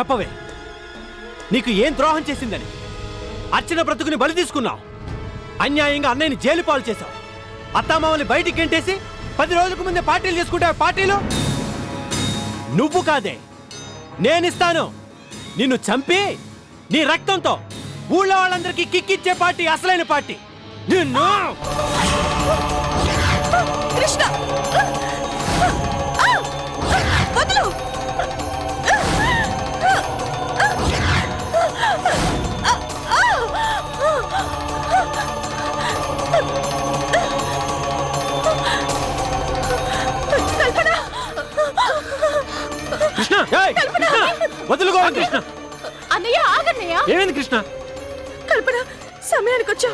చెప్పవే, నీకు ఏం ద్రోహం చేసిందని? అర్చన బ్రతుకుని బలి తీసుకున్నావు. అన్యాయంగా అన్నయ్యని జైలు పాలు చేశావు. అత్తామామని బయటికి గెంటేసి 10 రోజులకు ముందే పార్టీలు చేసుకుంటావు. పార్టీలు నువ్వు కాదే, నేనిస్తాను. నిన్ను చంపి నీ రక్తంతో ఊళ్ళో వాళ్ళందరికీ కిక్కిచ్చే పార్టీ అసలైన పార్టీ. నిన్ను కృష్ణ వదలు. కృష్ణ, కృష్ణ వదులుకో. కృష్ణ అన్నయ్య ఆగన్నయ్య. ఏమైంది కృష్ణ? కల్పన, సమయానికి వచ్చా.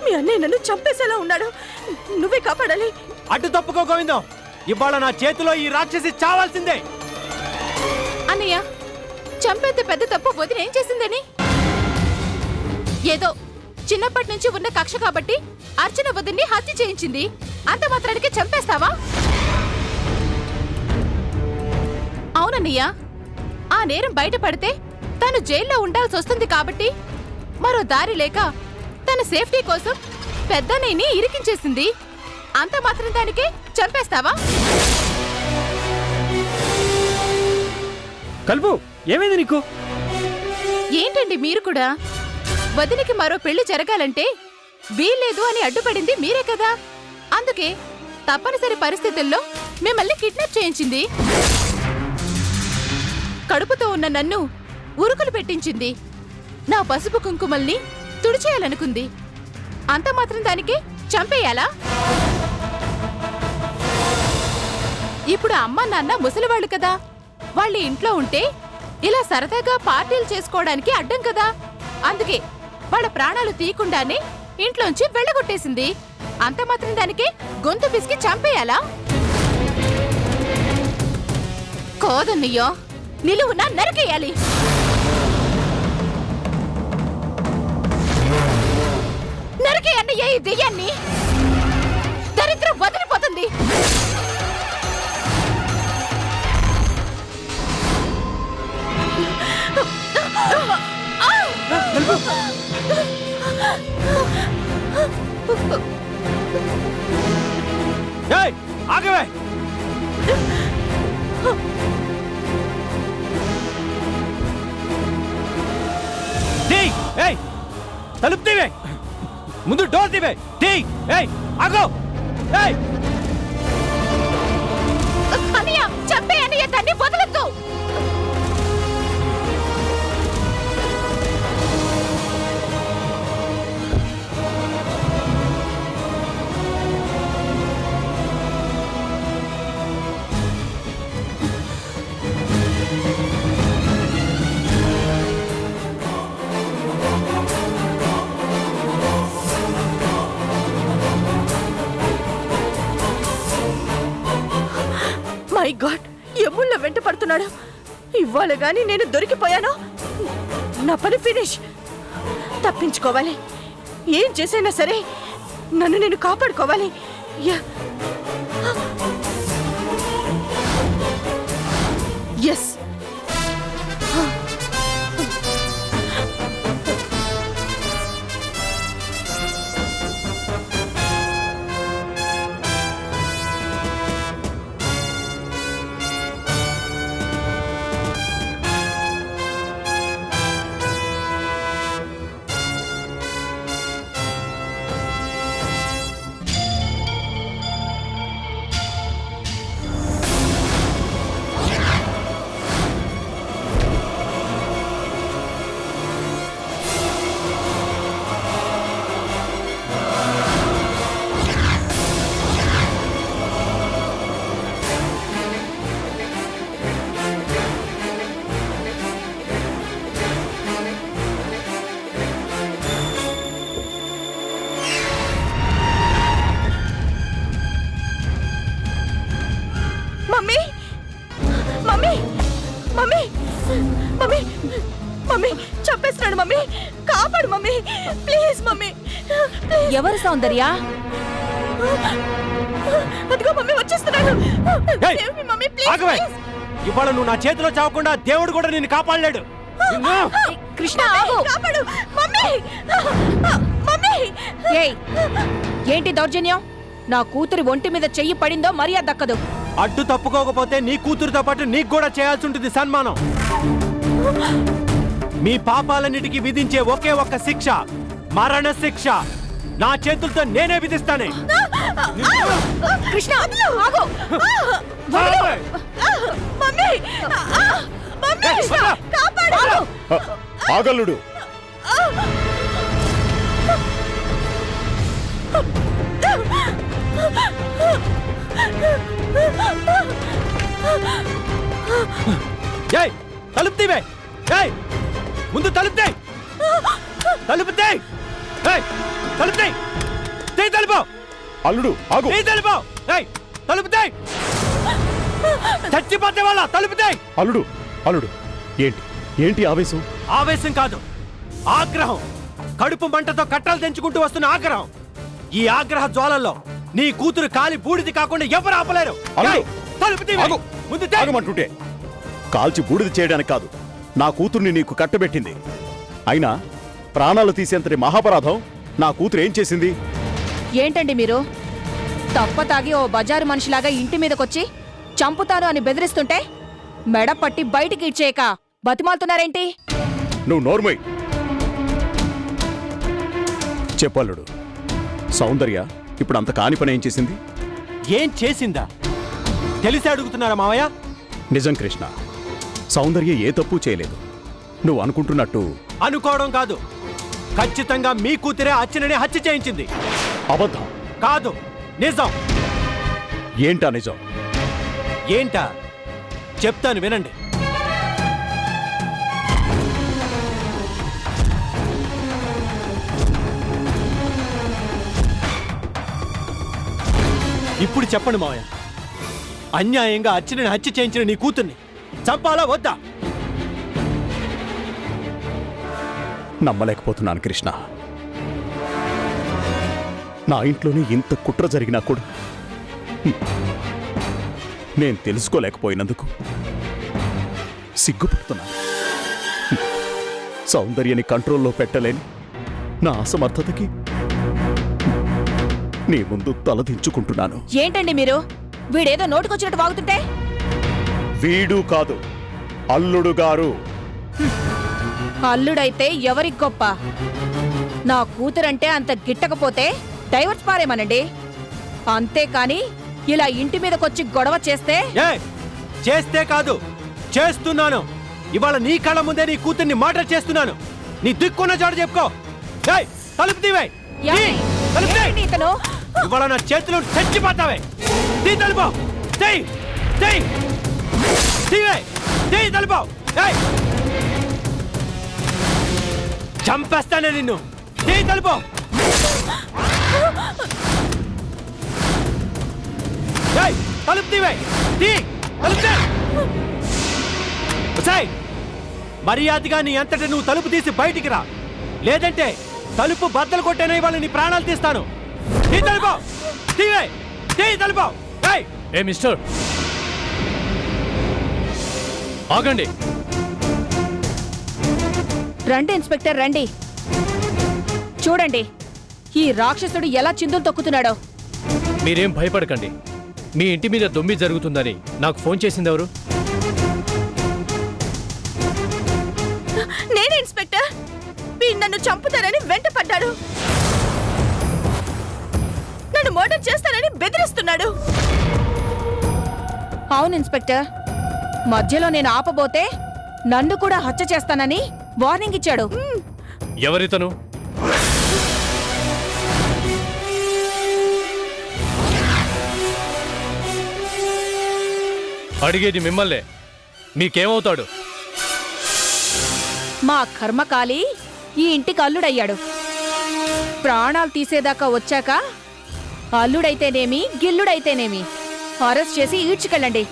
మీ అన్నయ్య నన్ను చంపేసేలా ఉన్నాడు. నువ్వే కాపాడాలి. అడ్డు తప్పుకో గోవిందం. ఇవాళ నా చేతిలో ఈ రాక్షసి చావాల్సిందే. అన్నయ్య, చంపేంత పెద్ద తప్పు వదిన ఏం చేసిందని? ఏదో చిన్నప్పటి నుంచి ఉన్న కక్ష కాబట్టి అర్చన వదిన్ని హత్య చేయించింది. అంత మాత్రానికి చంపేస్తావా? అవునన్నయ్య, ఆ నేరం బయటపడితే తను జైల్లో ఉండాల్సి వస్తుంది కాబట్టి మరో దారి లేక తన సేఫ్టీ కోసం పెద్దన్నయ్యని ఇరికించేసింది. అంత మాత్రం దానికి చంపేస్తావా? కల్పు, ఏమైంది నీకు? ఏంటండి మీరు కూడా? వదినికి మరో పెళ్లి జరగాలంటే వీల్లేదు అని అడ్డుపడింది మీరే కదా. అందుకే తప్పనిసరి పరిస్థితుల్లో మిమ్మల్ని కిడ్నాప్ చేయించింది. కడుపుతో ఉన్న నన్ను ఉరుకులు పెట్టించింది. నా పసుపు కుంకుమల్ని తుడిచేయాలనుకుంది. అంత మాత్రం దానికి చంపేయాలా? ఇప్పుడు అమ్మ నాన్న ముసలివాళ్ళు కదా. వాళ్ళ ఇంట్లో ఉంటే ఇలా సరదాగా పార్టీలు చేసుకోవడానికి అడ్డం కదా. అందుకే వాళ్ళ ప్రాణాలు తీయకుండానే ఇంట్లోంచి వెళ్ళగొట్టేసింది. అంత మాత్రం దానికి గొంతు పిసికి చంపేయాలా? కోదన్నయ్యో, నిలువున నరికేయాలి. నరికేయన్నయ్య ఈ దెయ్యాన్ని. దరిద్రం వదిలిపోతుంది. ఆగవే. తలుపు తీవే. ముందు డోర్ తీవే. ఆగో. అన్నయ్య, చంపే అన్నయ్య, దాన్ని వదలొద్దు. మై గాడ్, ఎముళ్ళ వెంట పడుతున్నాడు. ఇవాళ గాని నేను దొరికిపోయాను, నా పని ఫినిష్. తప్పించుకోవాలి. ఏం చేసైనా సరే నన్ను నేను కాపాడుకోవాలి. ఎస్. మమ్మీ చంపేస్తున్నాడు. మమ్మీ కాపాడు మమ్మీ, ప్లీజ్ మమ్మీ. ఎవరు సౌందర్య? అదిగో మమ్మీ వచ్చేస్తున్నాడు. Mummy please. ఇవాళ నువ్వు నా చేతిలో చావకుండా దేవుడు కూడా నిన్ను కాపాడలేడు. నిన్ను కృష్ణ ఆగు. ఏయ్, ఏంటి దౌర్జన్యం? నా కూతురి ఒంటి మీద చెయ్యి పడిందో మర్యాద దక్కదు. అడ్డు తప్పుకోకపోతే నీ కూతురుతో పాటు నీకు కూడా చేయాల్సి ఉంటుంది సన్మానం. మీ పాపాలన్నిటికీ విధించే ఒకే ఒక్క శిక్ష మరణ శిక్ష నా చేతులతో నేనే విధిస్తానే. కృష్ణ ఆగు. ఆగల్లుడు, ఏయ్ తలుపు తీవే. ఏయ్ ముందు తలుపు తీయ్. తలుపు తీయ్. ఏయ్ తలుపు తీయ్. తీయ్ తలుపు. అల్లుడు ఆగు. తీయ్ తలుపు. ఏయ్ తలుపు తీయ్. చచ్చిపోతే వాళ్ళ తలుపు తీయ్. అల్లుడు అల్లుడు, ఏంటి ఏంటి ఆవేశం? ఆవేశం కాదు, ఆగ్రహం. కడుపు మంటతో కట్టాలు తెంచుకుంటూ వస్తున్న ఆగ్రహం. ఈ ఆగ్రహ జ్వాలల్లో నీ కూతురు కాలి బూడిది కాకుండా ఎవరు ఆపలేరు. అల్లుడు, ఏయ్, తలుపు తీయ్. ఆగు. ముందు తీయ్. ఆగమంటుంటే కాల్చి బూడిద చేయడానికి కాదు, నా కూతుర్ని నీకు కట్టబెట్టింది. అయినా ప్రాణాలు తీసేంతటి మహాపరాధం నా కూతురు ఏం చేసింది? ఏంటండి మీరు తప్ప తాగి ఓ బజారు మనిషిలాగా ఇంటి మీదకొచ్చి చంపుతాను అని బెదిరిస్తుంటే మెడ పట్టి బయటికి ఇచ్చేయక బతిమాలుతున్నారేంటి? నువ్వు నోర్మై. చెప్పల్లుడు, సౌందర్య ఇప్పుడు అంత కాని పని ఏం చేసింది? ఏం చేసిందా తెలిసి అడుగుతున్నారా మావయ్య? నిజం కృష్ణ, సౌందర్య ఏ తప్పు చేయలేదు. నువ్వు అనుకుంటున్నట్టు అనుకోవడం కాదు, ఖచ్చితంగా మీ కూతురే అర్చనని హత్య చేయించింది. అబద్ధం కాదు, నిజం. ఏంటా నిజం? ఏంటా చెప్తాను వినండి. ఇప్పుడు చెప్పండి మావయ్య, అన్యాయంగా అర్చనని హత్య చేయించిన నీ కూతుర్ని చంపాలా వద్దా? నమ్మలేకపోతున్నాను కృష్ణ. నా ఇంట్లోనే ఇంత కుట్ర జరిగినా కూడా నేను తెలుసుకోలేకపోయినందుకు సిగ్గుపడుతున్నాను. సౌందర్యని కంట్రోల్లో పెట్టలేని నా అసమర్థతకి నీ ముందు తలదించుకుంటున్నాను. ఏంటండి మీరు వీడేదో నోటుకొచ్చినట్టు వాగుతుంటే? వీడు కాదు, అల్లుడు గారు. అల్లుడైతే ఎవరికి గొప్ప? నా కూతురంటే అంత గిట్టకపోతే డైవర్స్ పారేమనండి. అంతేకాని ఇలా ఇంటి మీదకొచ్చి గొడవ చేస్తే చేస్తే కాదు, చేస్తున్నాను. ఇవాళ నీ కళ్ళ ముందే నీ కూతుర్ని మర్డర్ చేస్తున్నాను. నీ దిక్కున్న చోట చెప్పుకో. తలుపు తీవే. ఏంటి ఇతను? ఇవాళ నా చేతులు చచ్చిపోతావే. తీ తలుపు. తలుపు. చంపేస్తానే నిన్ను. తీ తలుపు. తలుపు తీవే. మర్యాదగా నీ అంతటా నువ్వు తలుపు తీసి బయటికి రా, లేదంటే తలుపు బద్దలు కొట్టేనే ఇవాళ నీ ప్రాణాలు తీస్తాను. తీ తలుపు. తీవే. తీ తలుపు. ఏ మిస్టర్, ఆగండి. రండి ఇన్స్పెక్టర్, రండి. చూడండి ఈ రాక్షసుడు ఎలా చిందులు తొక్కుతున్నాడో. మీరేం భయపడకండి. మీ ఇంటి మీద దొమ్మి జరుగుతుందని నాకు ఫోన్ చేసింది ఎవరు? నేనే ఇన్స్పెక్టర్. వీడు నన్ను చంపుతారని వెంట పడ్డాడు. నన్ను మర్డర్ చేస్తానని బెదిరిస్తున్నాడు. అవును ఇన్స్పెక్టర్, మధ్యలో నేను ఆపబోతే నన్ను కూడా హత్య చేస్తానని వార్నింగ్ ఇచ్చాడు. ఎవరితను? అడిగేది మిమ్మల్నే. మీకేమవుతాడు? మా కర్మకాలి ఈ ఇంటికి అల్లుడయ్యాడు. ప్రాణాలు తీసేదాకా వచ్చాక అల్లుడైతేనేమి గిల్లుడైతేనేమి అరెస్ట్ చేసి ఈడ్చుకెళ్ళండి.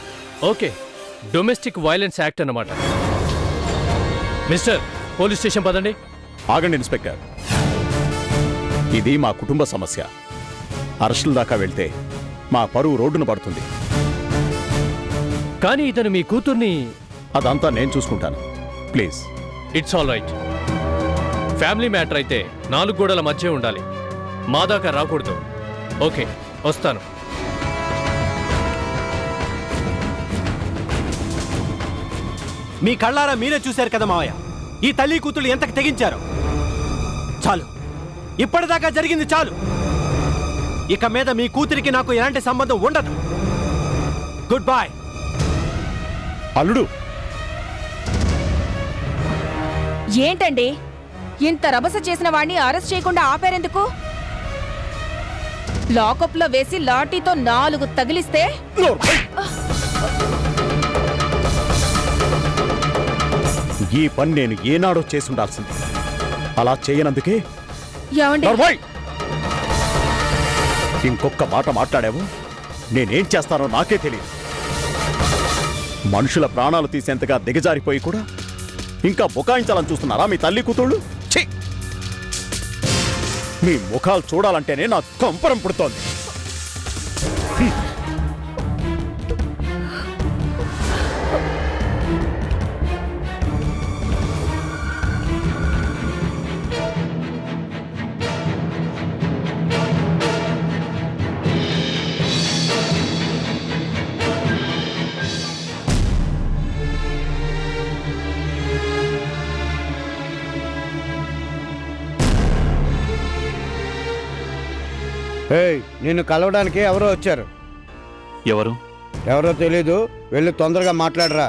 ఓకే, డొమెస్టిక్ వైలెన్స్ యాక్ట్ అన్నమాట. మిస్టర్, పోలీస్ స్టేషన్ పదండి. ఆగండి ఇన్స్పెక్టర్, ఇది మా కుటుంబ సమస్య. అరెస్టుల దాకా వెళ్తే మా పరువు రోడ్డున పడుతుంది. కానీ ఇతను మీ కూతుర్ని. అదంతా నేను చూసుకుంటాను. Please. It's all right. Family matter అయితే 4 గోడల మధ్య ఉండాలి, మా దాకా రాకూడదు. ఓకే, వస్తాను. మీ కళ్ళారా మీరే చూశారు కదా మావయ్య, ఈ తల్లి కూతుళ్ళు ఎంతకు తెగించారు. చాలు, ఇప్పటిదాకా జరిగింది చాలు. ఇక మీద మీ కూతురికి నాకు ఎలాంటి సంబంధం ఉండదు. Good bye. అల్లుడు, ఏంటండి ఇంత రభస చేసిన వాణ్ణి అరెస్ట్ చేయకుండా ఆపారెందుకు? లాకప్ లో వేసి లాఠీతో 4 తగిలిస్తే ఈ పని నేను ఏనాడో చేసి ఉండాల్సింది. అలా చేయనందుకే. ఏమండి? నర్మయ్! ఇంకొక్క మాట మాట్లాడావు, నేనేం చేస్తానో నాకే తెలియదు. మనుషుల ప్రాణాలు తీసేంతగా దిగజారిపోయి కూడా ఇంకా బుకాయించాలని చూస్తున్నారా మీ తల్లి కూతుళ్ళు? ఛీ! మీ ముఖాలు చూడాలంటేనే నాకు కంపరం పుడుతోంది. ఏయ్, నిన్ను కలవడానికి ఎవరో వచ్చారు. ఎవరు? ఎవరో తెలీదు, వెళ్ళి తొందరగా మాట్లాడరా.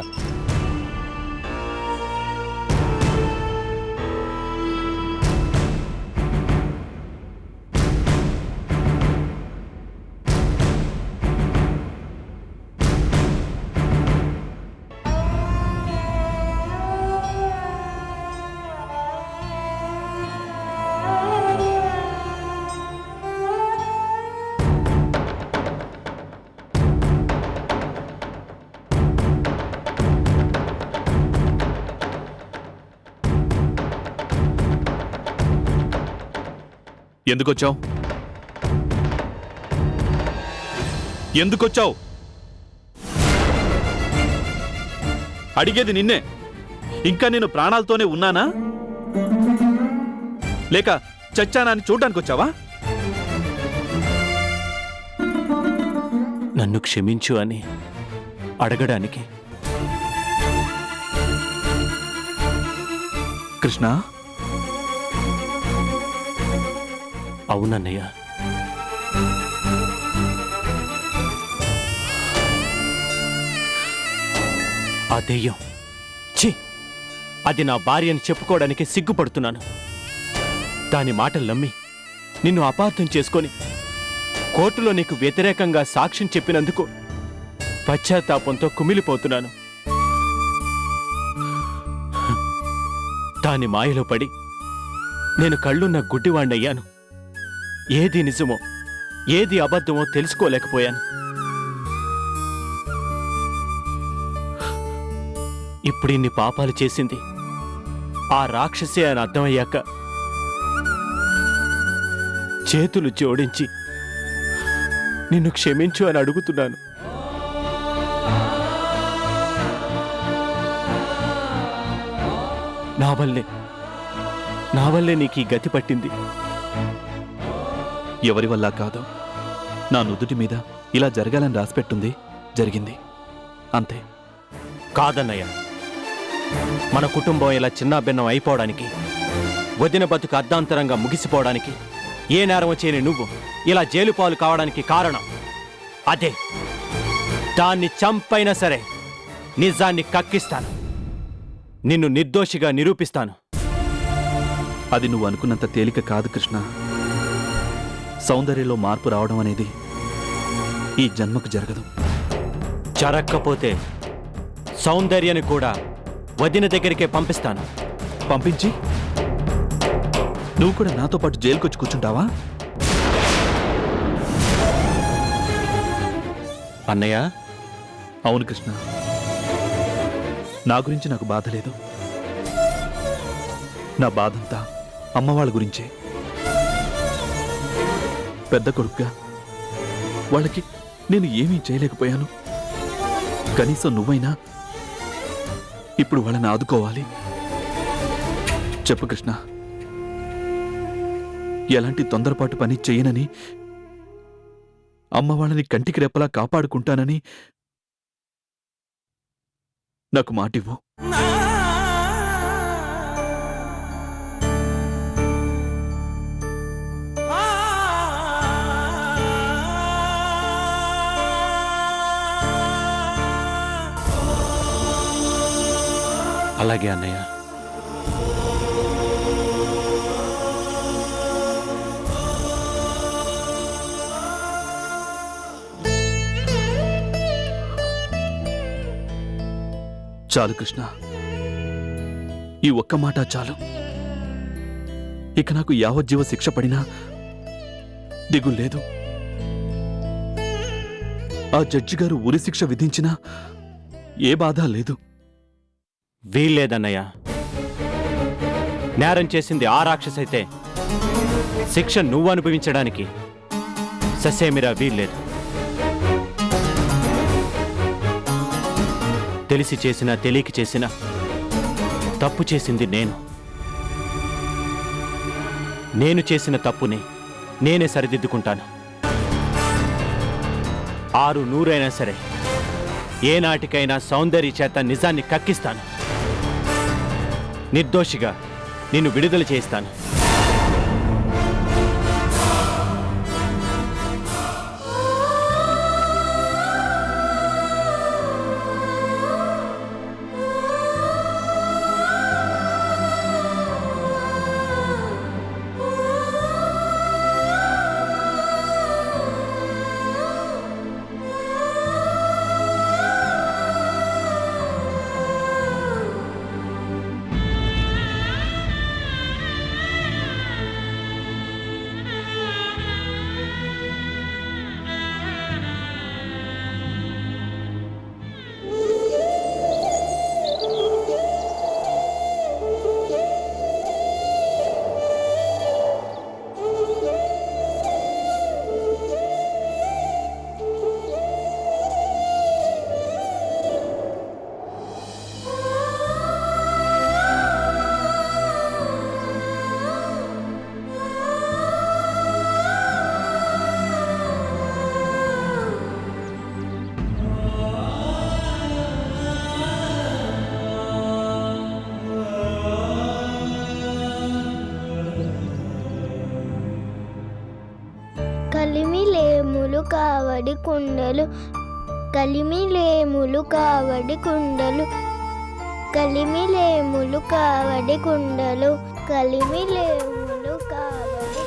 ఎందుకొచ్చావు? ఎందుకొచ్చావు? అడిగేది నిన్నే. ఇంకా నేను ప్రాణాలతోనే ఉన్నానా లేక చచ్చానా అని చూడ్డానికి వచ్చావా? నన్ను క్షమించు అని అడగడానికి. కృష్ణ, అవునన్నయ్య. ఆ దెయ్యం, ఛీ, అది నా భార్య అని చెప్పుకోవడానికి సిగ్గుపడుతున్నాను. దాని మాటలు నమ్మి నిన్ను అపార్థం చేసుకొని కోర్టులో నీకు వ్యతిరేకంగా సాక్ష్యం చెప్పినందుకు పశ్చాత్తాపంతో కుమిలిపోతున్నాను. దాని మాయలో పడి నేను కళ్ళున్న గుడ్డివాణ్ణయ్యాను. ఏది నిజమో ఏది అబద్ధమో తెలుసుకోలేకపోయాను. ఇప్పుడు ఇన్ని పాపాలు చేసింది ఆ రాక్షసే అని అర్థమయ్యాక చేతులు జోడించి నిన్ను క్షమించు అని అడుగుతున్నాను. నా వల్లే నీకు ఈ గతి పట్టింది. ఎవరి వల్ల కాదు, నా నుదుటి మీద ఇలా జరగాలని రాసిపెట్టుంది, జరిగింది, అంతే. కాదన్నయ్య, మన కుటుంబం ఇలా చిన్నాభిన్నం అయిపోవడానికి, వదిన బతుకు అర్ధాంతరంగా ముగిసిపోవడానికి, ఏ నేరం చేయని నువ్వు ఇలా జైలు పాలు కావడానికి కారణం అదే. దాన్ని చంపైనా సరే నిజాన్ని కక్కిస్తాను, నిన్ను నిర్దోషిగా నిరూపిస్తాను. అది నువ్వు అనుకున్నంత తేలిక కాదు కృష్ణ. సౌందర్యంలో మార్పు రావడం అనేది ఈ జన్మకు జరగదు. జరగకపోతే సౌందర్యాన్ని కూడా వదిన దగ్గరికే పంపిస్తాను. పంపించి నువ్వు కూడా నాతో పాటు జైలుకొచ్చి కూర్చుంటావా? అన్నయ్య, అవును కృష్ణ, నా గురించి నాకు బాధ లేదు. నా బాధంతా అమ్మవాళ్ళ గురించే. పెద్ద కొడుకుగా వాళ్ళకి నేను ఏమీ చేయలేకపోయాను. కనీసం నువ్వైనా ఇప్పుడు వాళ్ళని ఆదుకోవాలి. చెప్పు కృష్ణ, ఎలాంటి తొందరపాటు పని చేయనని, అమ్మ వాళ్ళని కంటికి రెప్పలా కాపాడుకుంటానని నాకు మాటివ్వు. అలాగే అన్నయ్య. చాలు కృష్ణ, ఈ ఒక్క మాట చాలు. ఇక నాకు యావజ్జీవ శిక్ష పడినా దిగుల్లేదు. ఆ జడ్జి గారు ఉరి శిక్ష విధించినా ఏ బాధ లేదు. వీల్లేదన్నయ్య. నేరం చేసింది ఆ రాక్షసైతే శిక్ష నువ్వు అనుభవించడానికి ససేమిరా వీల్లేదు. తెలిసి చేసినా తెలియక చేసినా తప్పు చేసింది నేను. నేను చేసిన తప్పుని నేనే సరిదిద్దుకుంటాను. 600 అయినా సరే ఏనాటికైనా సౌందర్య చేత నిజాన్ని కక్కిస్తాను. నిర్దోషిగా నిన్ను విడుదల చేయిస్తాను. కలిమిలేములు కావడి కుండలు, కలిమిలేములు కావడి కుండలు, కలిమిలేములు కావడి కుండలు, కలిమిలేములు కావడి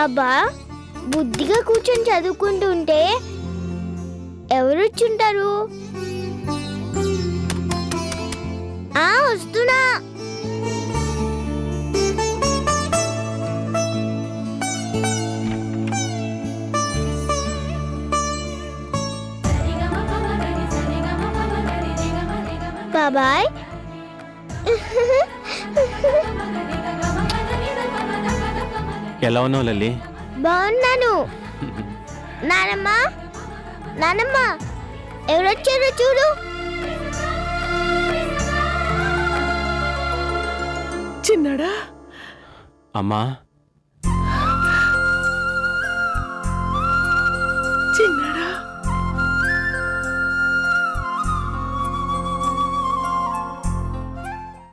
అబ్బా, బుద్ధిగా కూర్చొని చదువుకుంటుంటే ఎవరొచ్చుంటారు? వస్తున్నా. బాబాయ్, ఎలా ఉన్నావు లల్లి? బాగున్నాను. నానమ్మ, నానమ్మ, ఎవరొచ్చారో చూడు. అమ్మా,